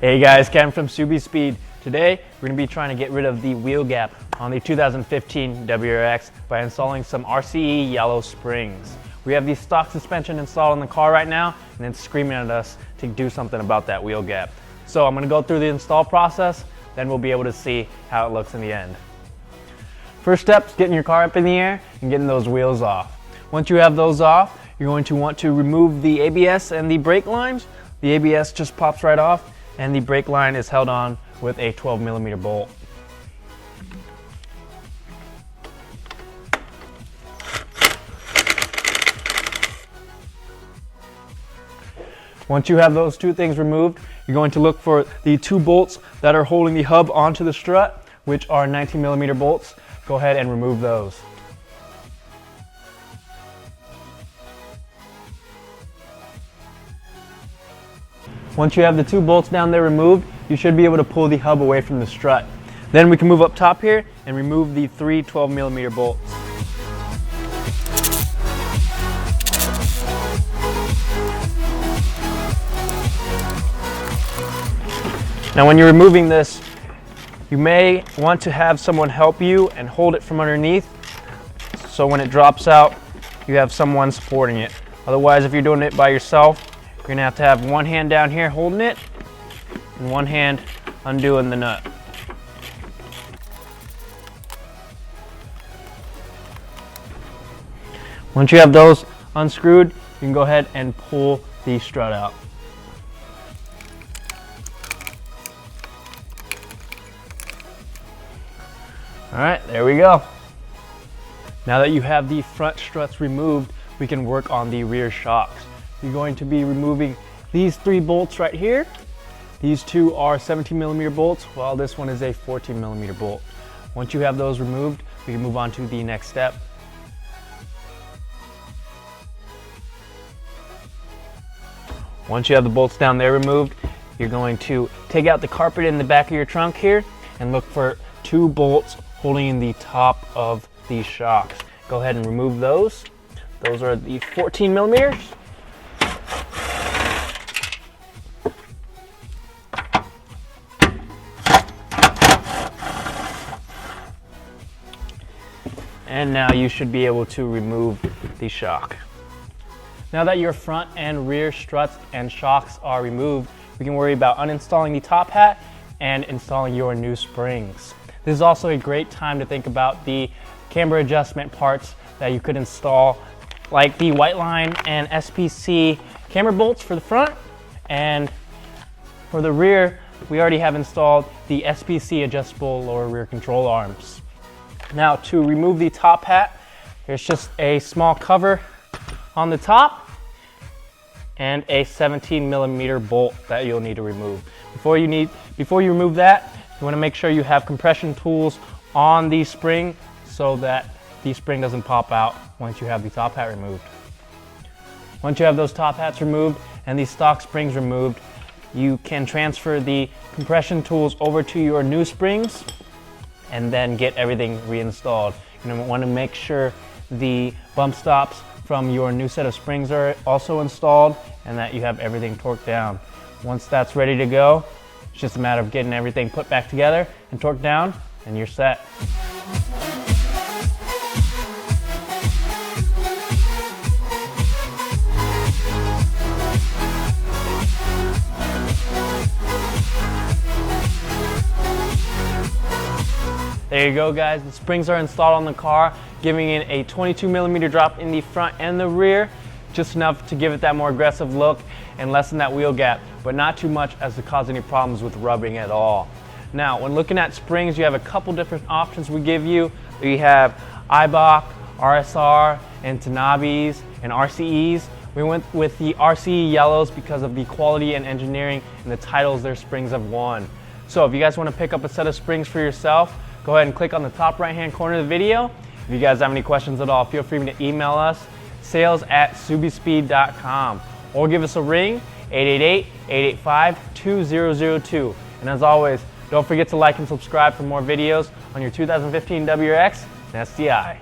Hey guys, Ken from Subispeed. Today we're going to be trying to get rid of the wheel gap on the 2015 WRX by installing some RCE yellow springs. We have the stock suspension installed in the car right now and it's screaming at us to do something about that wheel gap. So I'm going to go through the install process, then we'll be able to see how it looks in the end. First step is getting your car up in the air and getting those wheels off. Once you have those off, you're going to want to remove the ABS and the brake lines. The ABS just pops right off and the brake line is held on with a 12mm bolt. Once you have those two things removed, you're going to look for the two bolts that are holding the hub onto the strut, which are 19mm bolts. Go ahead and remove those. Once you have the two bolts down there removed, you should be able to pull the hub away from the strut. Then we can move up top here and remove the three 12mm bolts. Now when you're removing this, you may want to have someone help you and hold it from underneath, so when it drops out, you have someone supporting it. Otherwise, if you're doing it by yourself, you're going to have one hand down here holding it and one hand undoing the nut. Once you have those unscrewed, you can go ahead and pull the strut out. Alright, there we go. Now that you have the front struts removed, we can work on the rear shocks. You're going to be removing these three bolts right here. These two are 17mm bolts, while this one is a 14mm bolt. Once you have those removed, we can move on to the next step. Once you have the bolts down there removed, you're going to take out the carpet in the back of your trunk here and look for two bolts holding in the top of these shocks. Go ahead and remove those. Those are the 14mm. And now you should be able to remove the shock. Now that your front and rear struts and shocks are removed, we can worry about uninstalling the top hat and installing your new springs. This is also a great time to think about the camber adjustment parts that you could install, like the white line and SPC camber bolts for the front, and for the rear, we already have installed the SPC adjustable lower rear control arms. Now to remove the top hat, there's just a small cover on the top and a 17mm bolt that you'll need to remove. Before you remove that, you want to make sure you have compression tools on the spring so that the spring doesn't pop out once you have the top hat removed. Once you have those top hats removed and the stock springs removed, you can transfer the compression tools over to your new springs and then get everything reinstalled. You're going to want to make sure the bump stops from your new set of springs are also installed and that you have everything torqued down. Once that's ready to go, it's just a matter of getting everything put back together and torqued down, and you're set. There you go, guys. The springs are installed on the car, giving it a 22mm drop in the front and the rear, just enough to give it that more aggressive look and lessen that wheel gap, but not too much as to cause any problems with rubbing at all. Now, when looking at springs, you have a couple different options we give you. We have IBOC, RSR, and Tanabis, and RCEs. We went with the RCE yellows because of the quality and engineering and the titles their springs have won. So if you guys want to pick up a set of springs for yourself, go ahead and click on the top right hand corner of the video. If you guys have any questions at all, feel free to email us, sales@subispeed.com, or give us a ring, 888-885-2002. And as always, don't forget to like and subscribe for more videos on your 2015 WRX and STI.